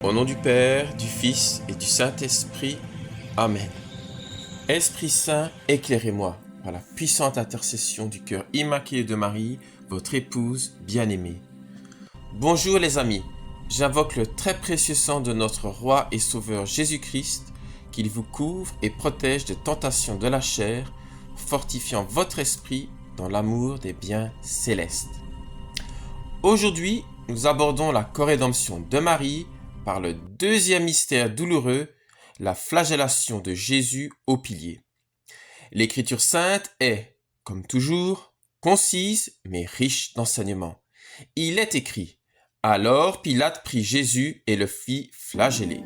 Au nom du Père, du Fils et du Saint-Esprit. Amen. Esprit Saint, éclairez-moi par la puissante intercession du cœur immaculé de Marie, votre épouse bien-aimée. Bonjour les amis, j'invoque le très précieux sang de notre Roi et Sauveur Jésus-Christ, qu'il vous couvre et protège des tentations de la chair, fortifiant votre esprit dans l'amour des biens célestes. Aujourd'hui, nous abordons la corédemption de Marie par le deuxième mystère douloureux, la flagellation de Jésus au pilier. L'Écriture sainte est, comme toujours, concise mais riche d'enseignements. Il est écrit: Alors Pilate prit Jésus et le fit flageller.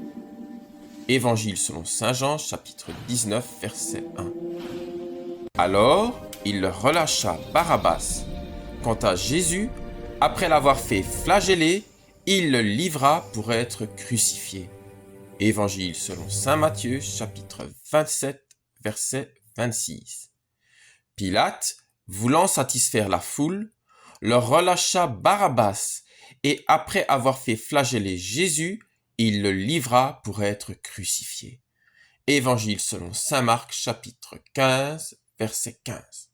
Évangile selon saint Jean, chapitre 19, verset 1. Alors, il leur relâcha Barabbas. Quant à Jésus, après l'avoir fait flageller, il le livra pour être crucifié. Évangile selon saint Matthieu, chapitre 27, verset 26. Pilate, voulant satisfaire la foule, leur relâcha Barabbas, et après avoir fait flageller Jésus, il le livra pour être crucifié. Évangile selon saint Marc, chapitre 15, verset 15.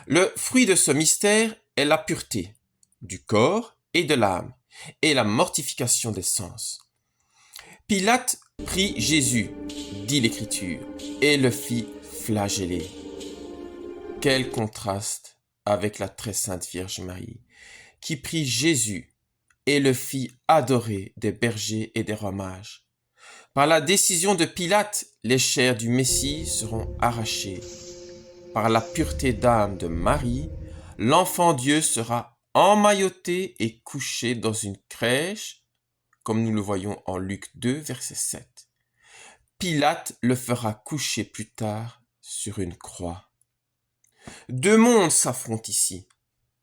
Le fruit de ce mystère est la pureté du corps et de l'âme, et la mortification des sens. Pilate prit Jésus, dit l'Écriture, et le fit flageller. Quel contraste avec la très sainte Vierge Marie, qui prit Jésus et le fit adorer des bergers et des rois mages. Par la décision de Pilate, les chairs du Messie seront arrachées. Par la pureté d'âme de Marie, l'enfant Dieu sera emmailloté et couché dans une crèche, comme nous le voyons en Luc 2, verset 7. Pilate le fera coucher plus tard sur une croix. Deux mondes s'affrontent ici,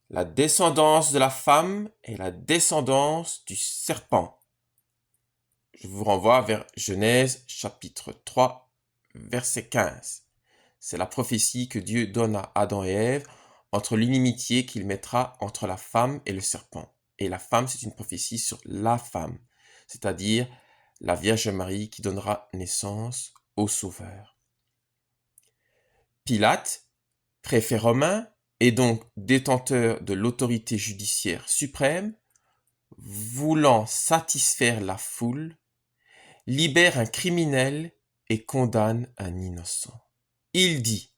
la descendance de la femme et la descendance du serpent. Je vous renvoie vers Genèse chapitre 3, verset 15. C'est la prophétie que Dieu donne à Adam et Ève entre l'inimitié qu'il mettra entre la femme et le serpent. Et la femme, c'est une prophétie sur la femme, c'est-à-dire la Vierge Marie qui donnera naissance au Sauveur. Pilate, préfet romain et donc détenteur de l'autorité judiciaire suprême, voulant satisfaire la foule, libère un criminel et condamne un innocent. Il dit,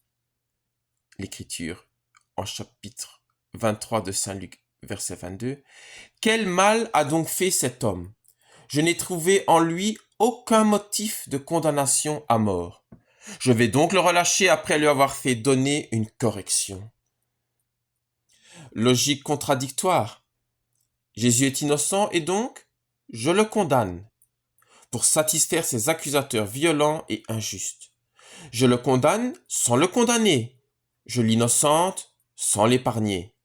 l'Écriture, en chapitre 23 de Saint Luc, verset 22, « Quel mal a donc fait cet homme? Je n'ai trouvé en lui aucun motif de condamnation à mort. Je vais donc le relâcher après lui avoir fait donner une correction. » Logique contradictoire. Jésus est innocent et donc, je le condamne pour satisfaire ses accusateurs violents et injustes. Je le condamne sans le condamner. Je l'innocente sans l'épargner.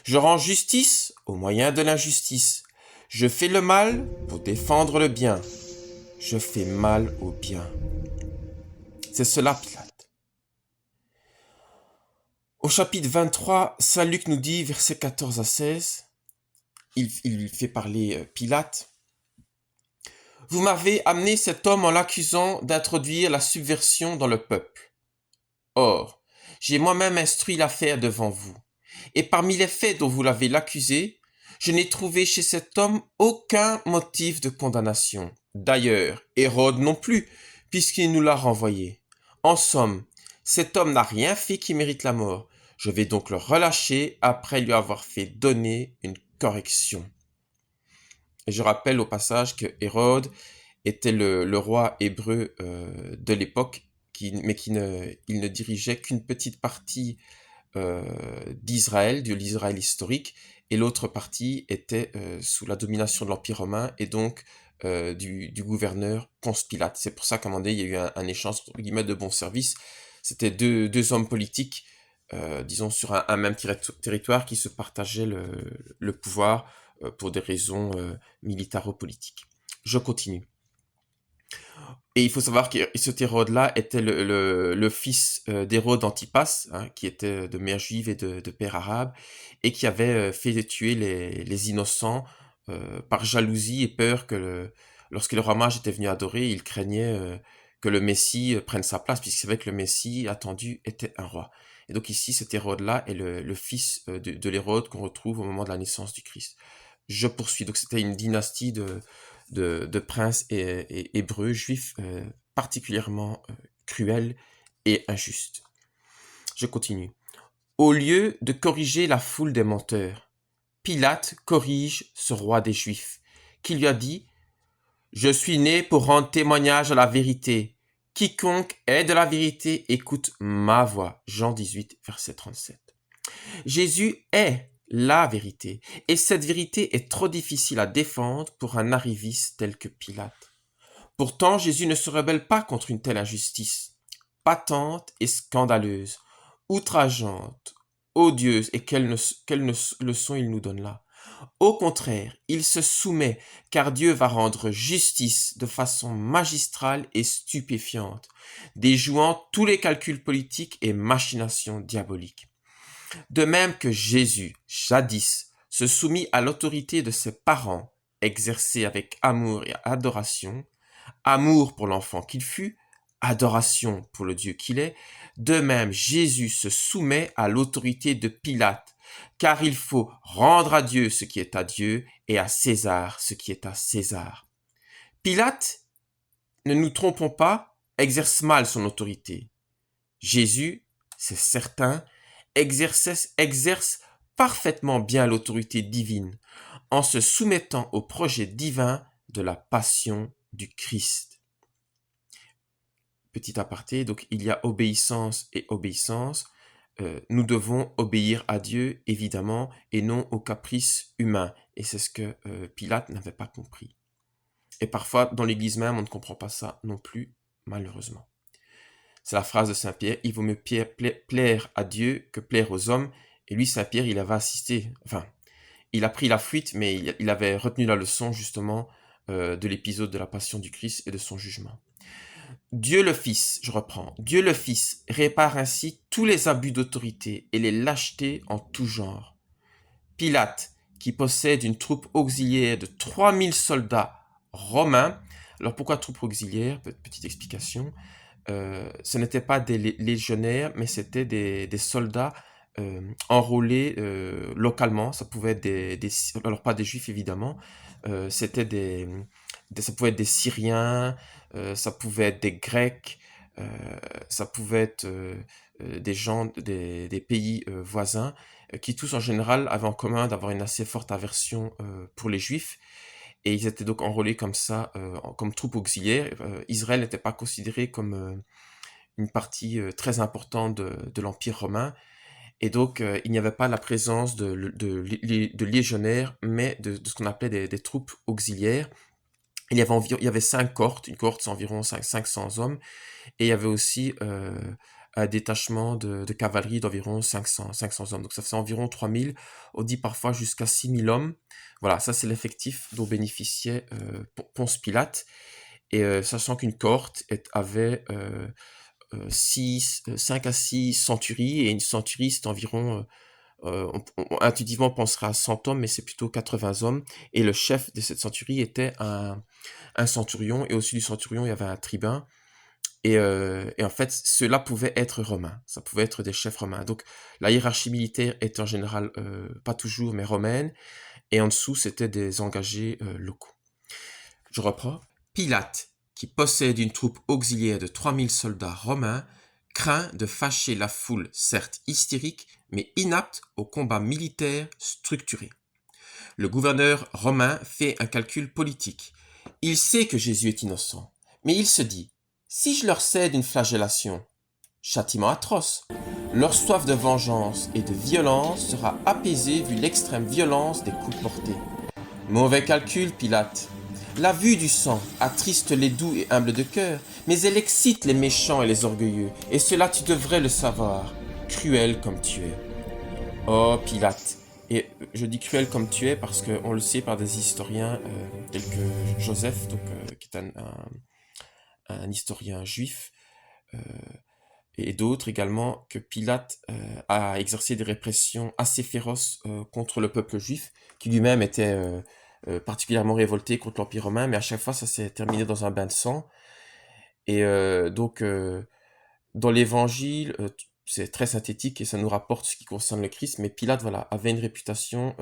Je rends justice au moyen de l'injustice. Je fais le mal pour défendre le bien. Je fais mal au bien. C'est cela, Pilate. Au chapitre 23, saint Luc nous dit, versets 14 à 16, il fait parler Pilate. « Vous m'avez amené cet homme en l'accusant d'introduire la subversion dans le peuple. Or, j'ai moi-même instruit l'affaire devant vous. Et parmi les faits dont vous l'avez l'accusé, je n'ai trouvé chez cet homme aucun motif de condamnation. D'ailleurs, Hérode non plus, puisqu'il nous l'a renvoyé. En somme, cet homme n'a rien fait qui mérite la mort. Je vais donc le relâcher après lui avoir fait donner une correction. » Et je rappelle au passage que Hérode était le roi hébreu de l'époque, il ne dirigeait qu'une petite partie d'Israël, de l'Israël historique, et l'autre partie était sous la domination de l'Empire romain et donc du gouverneur Ponce Pilate. C'est pour ça qu'à un moment donné, il y a eu un échange entre guillemets de bons services. C'était deux hommes politiques, disons sur un même territoire qui se partageaient le pouvoir pour des raisons militaro-politiques. Je continue. Et il faut savoir que cet Hérode-là était le fils d'Hérode Antipas, hein, qui était de mère juive et de père arabe, et qui avait fait tuer les innocents par jalousie et peur que lorsque le roi mage était venu adorer, il craignait que le Messie prenne sa place, puisqu'il savait que le Messie attendu était un roi. Et donc ici, cet Hérode-là est le fils de l'Hérode qu'on retrouve au moment de la naissance du Christ. Je poursuis. Donc c'était une dynastie de princes hébreux, juifs, particulièrement cruels et injustes. Je continue. Au lieu de corriger la foule des menteurs, Pilate corrige ce roi des Juifs, qui lui a dit « Je suis né pour rendre témoignage à la vérité. Quiconque est de la vérité écoute ma voix. » Jean 18, verset 37. Jésus est la vérité, et cette vérité est trop difficile à défendre pour un arriviste tel que Pilate. Pourtant, Jésus ne se rebelle pas contre une telle injustice, patente et scandaleuse, outrageante, odieuse, et quelle leçon il nous donne là. Au contraire, il se soumet, car Dieu va rendre justice de façon magistrale et stupéfiante, déjouant tous les calculs politiques et machinations diaboliques. De même que Jésus, jadis, se soumit à l'autorité de ses parents, exercée avec amour et adoration, amour pour l'enfant qu'il fut, adoration pour le Dieu qu'il est, de même Jésus se soumet à l'autorité de Pilate, car il faut rendre à Dieu ce qui est à Dieu et à César ce qui est à César. Pilate, ne nous trompons pas, exerce mal son autorité. Jésus, c'est certain, exerce parfaitement bien l'autorité divine en se soumettant au projet divin de la passion du Christ. Petit aparté, donc il y a obéissance et obéissance. Nous devons obéir à Dieu, évidemment, et non aux caprices humains. Et c'est ce que Pilate n'avait pas compris. Et parfois, dans l'Église même, on ne comprend pas ça non plus, malheureusement. C'est la phrase de Saint Pierre, il vaut mieux plaire à Dieu que plaire aux hommes. Et lui, Saint Pierre, il avait assisté, enfin, il a pris la fuite, mais il avait retenu la leçon, justement, de l'épisode de la Passion du Christ et de son jugement. Dieu le Fils, je reprends, Dieu le Fils répare ainsi tous les abus d'autorité et les lâchetés en tout genre. Pilate, qui possède une troupe auxiliaire de 3000 soldats romains, alors pourquoi troupe auxiliaire? Petite explication. Ce n'étaient pas des légionnaires, mais c'était des soldats enrôlés localement. Ça pouvait être alors pas des juifs évidemment, c'était ça pouvait être des Syriens, ça pouvait être des Grecs, ça pouvait être des gens des pays voisins, qui tous en général avaient en commun d'avoir une assez forte aversion pour les Juifs. Et ils étaient donc enrôlés comme ça, comme troupes auxiliaires. Israël n'était pas considéré comme une partie très importante de l'Empire romain. Et donc, il n'y avait pas la présence de légionnaires, mais de ce qu'on appelait des troupes auxiliaires. Il y avait 5 cohortes. Une cohorte, c'est environ 500 hommes. Et il y avait aussi un détachement de cavalerie d'environ 500 hommes. Donc ça faisait environ 3000, on dit parfois jusqu'à 6000 hommes. Voilà, ça c'est l'effectif dont bénéficiait Ponce Pilate. Et sachant qu'une cohorte avait 5 à 6 centuries, et une centurie c'est environ, intuitivement on pensera à 100 hommes, mais c'est plutôt 80 hommes. Et le chef de cette centurie était un centurion, et au-dessus du centurion il y avait un tribun. Et en fait, ceux-là pouvaient être romains, ça pouvait être des chefs romains. Donc la hiérarchie militaire est en général, pas toujours, mais romaine, et en dessous, c'était des engagés locaux. Je reprends. Pilate, qui possède une troupe auxiliaire de 3000 soldats romains, craint de fâcher la foule, certes hystérique, mais inapte au combat militaire structuré. Le gouverneur romain fait un calcul politique. Il sait que Jésus est innocent, mais il se dit: si je leur cède une flagellation, châtiment atroce, leur soif de vengeance et de violence sera apaisée vu l'extrême violence des coups portés. Mauvais calcul, Pilate. La vue du sang attriste les doux et humbles de cœur, mais elle excite les méchants et les orgueilleux, et cela tu devrais le savoir, cruel comme tu es. Oh, Pilate. Et je dis cruel comme tu es parce qu'on le sait par des historiens tels que Joseph, donc, qui est un historien juif, et d'autres également, que Pilate a exercé des répressions assez féroces contre le peuple juif, qui lui-même était particulièrement révolté contre l'Empire romain, mais à chaque fois ça s'est terminé dans un bain de sang. Et dans l'Évangile, c'est très synthétique et ça nous rapporte ce qui concerne le Christ, mais Pilate, voilà, avait une réputation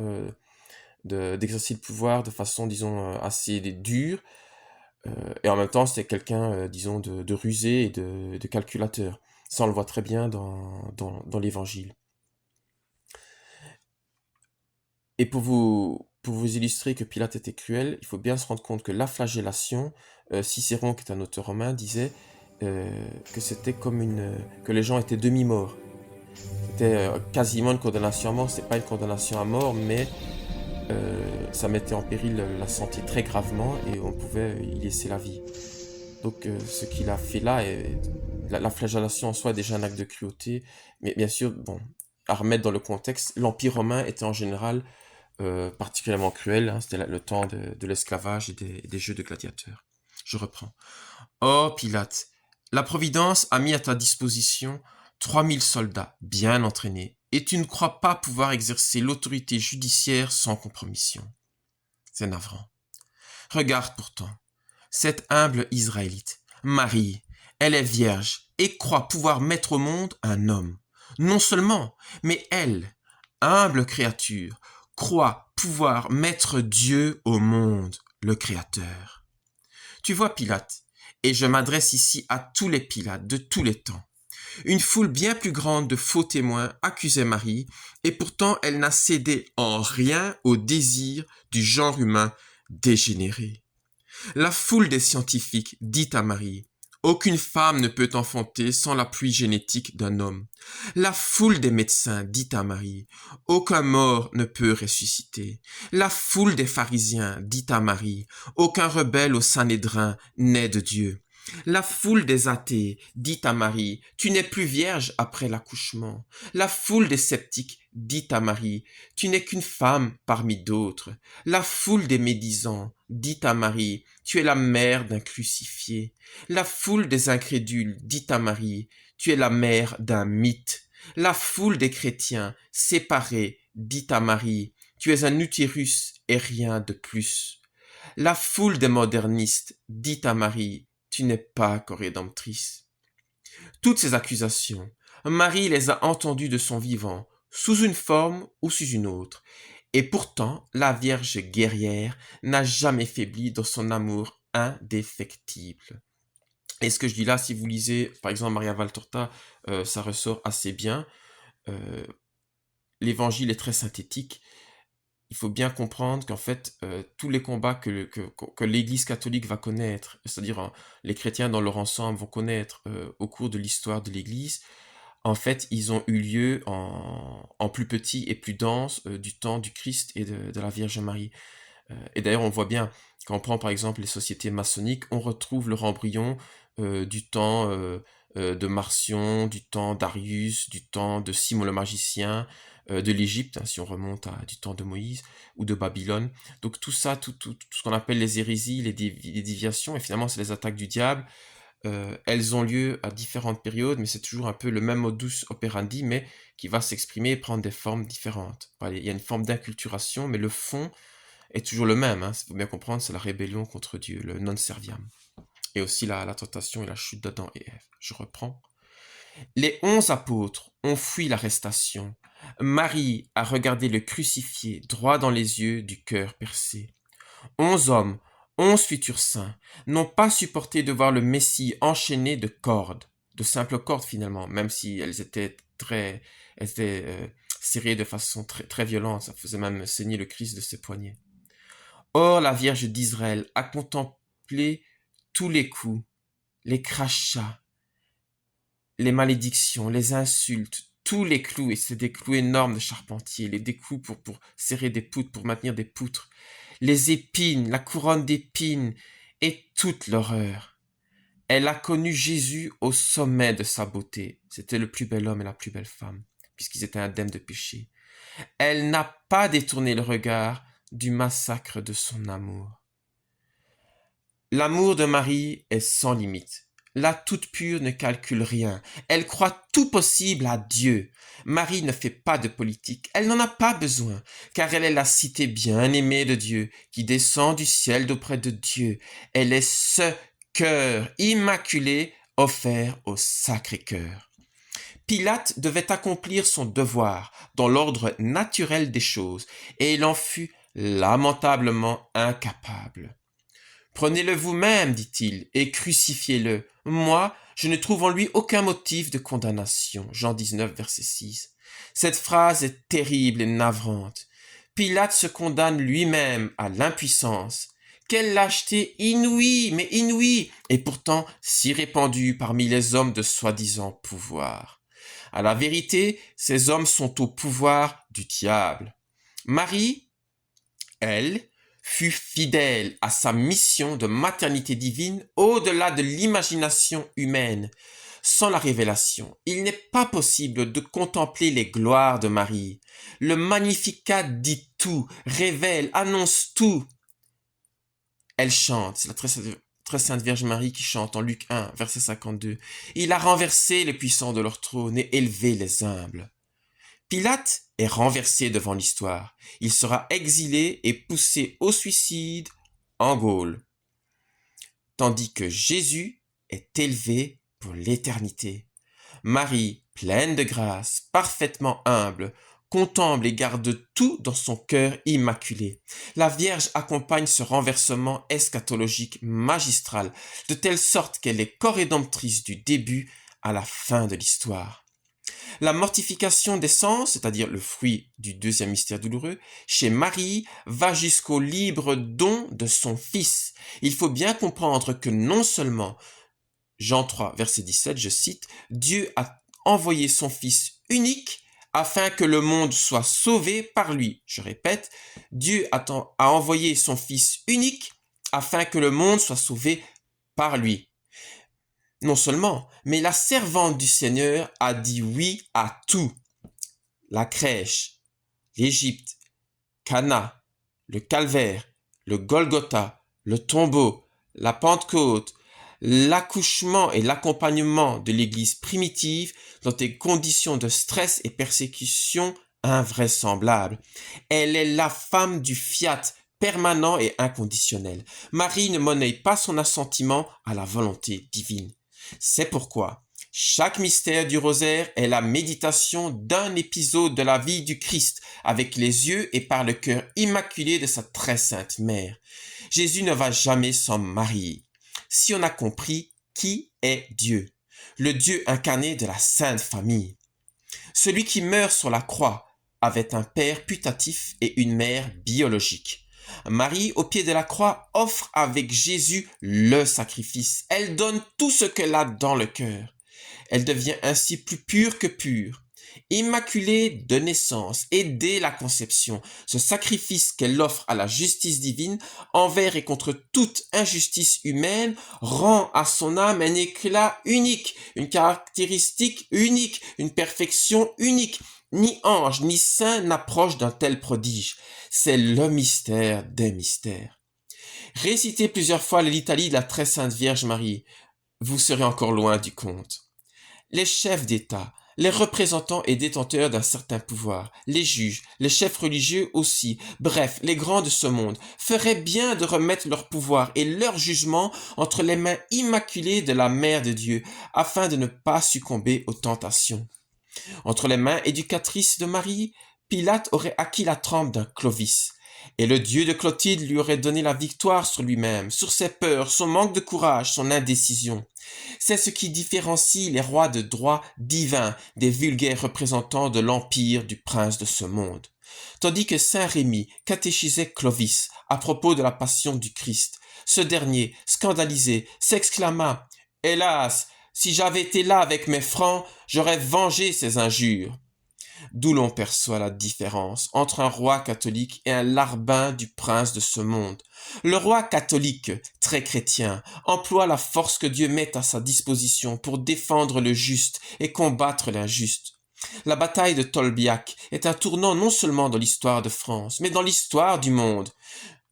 d'exercer le pouvoir de façon, disons, assez dure, et en même temps, c'était quelqu'un, disons, de rusé et de calculateur. Ça, on le voit très bien dans l'Évangile. Et pour vous illustrer que Pilate était cruel, il faut bien se rendre compte que la flagellation, Cicéron, qui est un auteur romain, disait que c'était comme que les gens étaient demi-morts. C'était quasiment une condamnation à mort. C'est pas une condamnation à mort, mais ça mettait en péril la santé très gravement et on pouvait y laisser la vie. Donc ce qu'il a fait là, la flagellation en soi est déjà un acte de cruauté, mais bien sûr, bon, à remettre dans le contexte, l'Empire romain était en général particulièrement cruel, hein, c'était le temps de l'esclavage et des jeux de gladiateurs. Je reprends. Oh Pilate, la Providence a mis à ta disposition 3000 soldats bien entraînés, et tu ne crois pas pouvoir exercer l'autorité judiciaire sans compromission. C'est navrant. Regarde pourtant, cette humble Israélite, Marie, elle est vierge et croit pouvoir mettre au monde un homme. Non seulement, mais elle, humble créature, croit pouvoir mettre Dieu au monde, le Créateur. Tu vois, Pilate, et je m'adresse ici à tous les Pilates de tous les temps. Une foule bien plus grande de faux témoins accusait Marie, et pourtant elle n'a cédé en rien au désir du genre humain dégénéré. La foule des scientifiques dit à Marie, aucune femme ne peut enfanter sans l'appui génétique d'un homme. La foule des médecins dit à Marie, aucun mort ne peut ressusciter. La foule des pharisiens dit à Marie, aucun rebelle au Sanhédrin n'est de Dieu. La foule des athées dit à Marie, tu n'es plus vierge après l'accouchement. La foule des sceptiques dit à Marie, tu n'es qu'une femme parmi d'autres. La foule des médisants dit à Marie, tu es la mère d'un crucifié. La foule des incrédules dit à Marie, tu es la mère d'un mythe. La foule des chrétiens séparés dit à Marie, tu es un utérus et rien de plus. La foule des modernistes dit à Marie, tu n'es pas corédemptrice. Toutes ces accusations, Marie les a entendues de son vivant, sous une forme ou sous une autre, et pourtant la Vierge guerrière n'a jamais faibli dans son amour indéfectible. Et ce que je dis là, si vous lisez par exemple Maria Valtorta, ça ressort assez bien. Euh, L'évangile est très synthétique. Il faut bien comprendre qu'en fait, tous les combats que l'Église catholique va connaître, c'est-à-dire les chrétiens dans leur ensemble vont connaître au cours de l'histoire de l'Église, en fait, ils ont eu lieu en plus petit et plus dense du temps du Christ et de la Vierge Marie. Et d'ailleurs, on voit bien, quand on prend par exemple les sociétés maçonniques, on retrouve leur embryon du temps de Marcion, du temps d'Arius, du temps de Simon le magicien, de l'Égypte, hein, si on remonte du temps de Moïse, ou de Babylone. Donc tout ça, tout ce qu'on appelle les hérésies, les déviations, et finalement c'est les attaques du diable, elles ont lieu à différentes périodes, mais c'est toujours un peu le même modus operandi, mais qui va s'exprimer et prendre des formes différentes. Voilà, il y a une forme d'inculturation, mais le fond est toujours le même. Il faut bien comprendre, c'est la rébellion contre Dieu, le non serviam. Et aussi la tentation et la chute d'Adam et Ève. Je reprends. Les 11 apôtres ont fui l'arrestation. Marie a regardé le crucifié droit dans les yeux du cœur percé. 11 hommes, 11 futurs saints, n'ont pas supporté de voir le Messie enchaîné de cordes, de simples cordes finalement, même si elles étaient serrées de façon très, très violente, ça faisait même saigner le Christ de ses poignets. Or la Vierge d'Israël a contemplé tous les coups, les crachats, les malédictions, les insultes, tous les clous, et c'est des clous énormes de charpentier, des clous pour serrer des poutres, pour maintenir des poutres, les épines, la couronne d'épines, et toute l'horreur. Elle a connu Jésus au sommet de sa beauté. C'était le plus bel homme et la plus belle femme, puisqu'ils étaient indemnes de péché. Elle n'a pas détourné le regard du massacre de son amour. L'amour de Marie est sans limite. La toute pure ne calcule rien. Elle croit tout possible à Dieu. Marie ne fait pas de politique. Elle n'en a pas besoin, car elle est la cité bien-aimée de Dieu, qui descend du ciel d'auprès de Dieu. Elle est ce cœur immaculé offert au Sacré-Cœur. Pilate devait accomplir son devoir dans l'ordre naturel des choses, et il en fut lamentablement incapable. Prenez-le vous-même, dit-il, et crucifiez-le. Moi, je ne trouve en lui aucun motif de condamnation. Jean 19, verset 6. Cette phrase est terrible et navrante. Pilate se condamne lui-même à l'impuissance. Quelle lâcheté inouïe, mais inouïe, et pourtant si répandue parmi les hommes de soi-disant pouvoir. À la vérité, ces hommes sont au pouvoir du diable. Marie, elle, fut fidèle à sa mission de maternité divine au-delà de l'imagination humaine. Sans la révélation, il n'est pas possible de contempler les gloires de Marie. Le Magnificat dit tout, révèle, annonce tout. Elle chante, c'est la très sainte Vierge Marie qui chante en Luc 1, verset 52. Il a renversé les puissants de leur trône et élevé les humbles. Pilate est renversé devant l'histoire. Il sera exilé et poussé au suicide en Gaule. Tandis que Jésus est élevé pour l'éternité. Marie, pleine de grâce, parfaitement humble, contemple et garde tout dans son cœur immaculé. La Vierge accompagne ce renversement eschatologique magistral, de telle sorte qu'elle est co-rédemptrice du début à la fin de l'histoire. La mortification des sens, c'est-à-dire le fruit du deuxième mystère douloureux, chez Marie, va jusqu'au libre don de son Fils. Il faut bien comprendre que non seulement, Jean 3, verset 17, je cite, « Dieu a envoyé son Fils unique afin que le monde soit sauvé par lui. » Je répète, Dieu a envoyé son Fils unique afin que le monde soit sauvé par lui. Non seulement, mais la servante du Seigneur a dit oui à tout. La crèche, l'Égypte, Cana, le calvaire, le Golgotha, le tombeau, la Pentecôte, l'accouchement et l'accompagnement de l'Église primitive dans des conditions de stress et persécution invraisemblables. Elle est la femme du fiat permanent et inconditionnel. Marie ne monnaie pas son assentiment à la volonté divine. C'est pourquoi chaque mystère du rosaire est la méditation d'un épisode de la vie du Christ avec les yeux et par le cœur immaculé de sa très sainte mère. Jésus ne va jamais sans Marie. Si on a compris qui est Dieu, le Dieu incarné de la Sainte Famille. Celui qui meurt sur la croix avait un père putatif et une mère biologique. Marie, au pied de la croix, offre avec Jésus le sacrifice. Elle donne tout ce qu'elle a dans le cœur. Elle devient ainsi plus pure que pure, immaculée de naissance et dès la conception. Ce sacrifice qu'elle offre à la justice divine, envers et contre toute injustice humaine, rend à son âme un éclat unique, une caractéristique unique, une perfection unique. Ni ange, ni saint n'approche d'un tel prodige. C'est le mystère des mystères. Récitez plusieurs fois les litanies de la très sainte Vierge Marie. Vous serez encore loin du compte. Les chefs d'État, les représentants et détenteurs d'un certain pouvoir, les juges, les chefs religieux aussi, bref, les grands de ce monde, feraient bien de remettre leur pouvoir et leur jugement entre les mains immaculées de la Mère de Dieu, afin de ne pas succomber aux tentations. Entre les mains éducatrices de Marie, Pilate aurait acquis la trempe d'un Clovis, et le Dieu de Clotilde lui aurait donné la victoire sur lui-même, sur ses peurs, son manque de courage, son indécision. C'est ce qui différencie les rois de droit divin des vulgaires représentants de l'empire du prince de ce monde. Tandis que saint Rémy catéchisait Clovis à propos de la passion du Christ, ce dernier, scandalisé, s'exclama « Hélas, si j'avais été là avec mes francs, j'aurais vengé ces injures. » D'où l'on perçoit la différence entre un roi catholique et un larbin du prince de ce monde. Le roi catholique, très chrétien, emploie la force que Dieu met à sa disposition pour défendre le juste et combattre l'injuste. La bataille de Tolbiac est un tournant non seulement dans l'histoire de France, mais dans l'histoire du monde.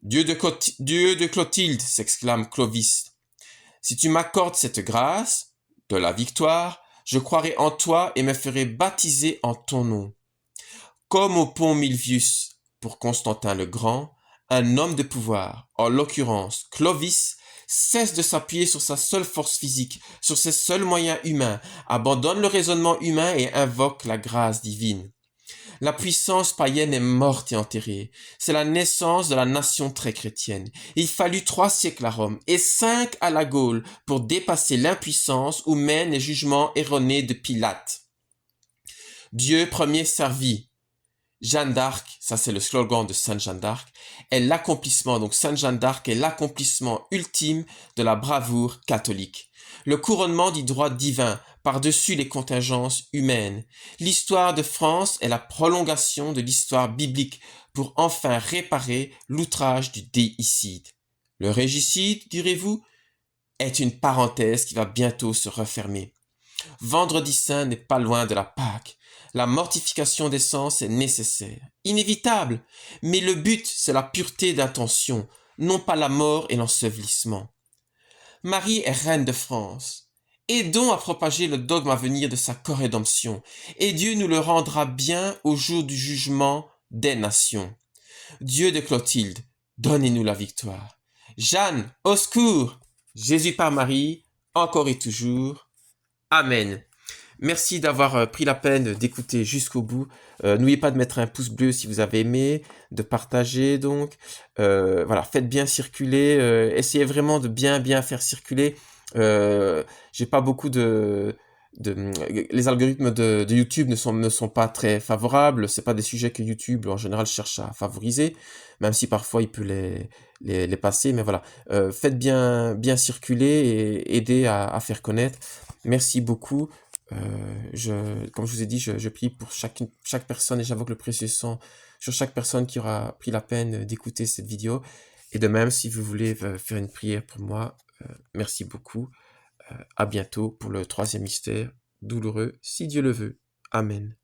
Dieu de Clotilde, s'exclame Clovis. Si tu m'accordes cette grâce de la victoire, je croirai en toi et me ferai baptiser en ton nom. Comme au pont Milvius pour Constantin le Grand, un homme de pouvoir, en l'occurrence Clovis, cesse de s'appuyer sur sa seule force physique, sur ses seuls moyens humains, abandonne le raisonnement humain et invoque la grâce divine. La puissance païenne est morte et enterrée. C'est la naissance de la nation très chrétienne. Il fallut 3 siècles à Rome et 5 à la Gaule pour dépasser l'impuissance où mènent les jugements erronés de Pilate. Dieu premier servi. Jeanne d'Arc, ça c'est le slogan de Sainte Jeanne d'Arc, est l'accomplissement, donc Sainte Jeanne d'Arc est l'accomplissement ultime de la bravoure catholique. Le couronnement du droit divin par-dessus les contingences humaines. L'histoire de France est la prolongation de l'histoire biblique pour enfin réparer l'outrage du déicide. Le régicide, direz-vous, est une parenthèse qui va bientôt se refermer. Vendredi Saint n'est pas loin de la Pâque. La mortification des sens est nécessaire, inévitable, mais le but, c'est la pureté d'intention, non pas la mort et l'ensevelissement. Marie est reine de France. Aidons à propager le dogme à venir de sa corrédemption, et Dieu nous le rendra bien au jour du jugement des nations. Dieu de Clotilde, donnez-nous la victoire. Jeanne, au secours! Jésus par Marie, encore et toujours. Amen. Merci d'avoir pris la peine d'écouter jusqu'au bout. N'oubliez pas de mettre un pouce bleu si vous avez aimé, de partager donc. Voilà, faites bien circuler. Essayez vraiment de bien faire circuler. J'ai pas beaucoup les algorithmes de YouTube ne sont pas très favorables. C'est pas des sujets que YouTube en général cherche à favoriser, même si parfois il peut les passer. Mais voilà, faites bien circuler et aider à faire connaître. Merci beaucoup. Comme je vous ai dit, je prie pour chaque personne et j'invoque le précieux sang sur chaque personne qui aura pris la peine d'écouter cette vidéo. Et de même, si vous voulez faire une prière pour moi, merci beaucoup. À bientôt pour le 3e mystère douloureux, si Dieu le veut. Amen.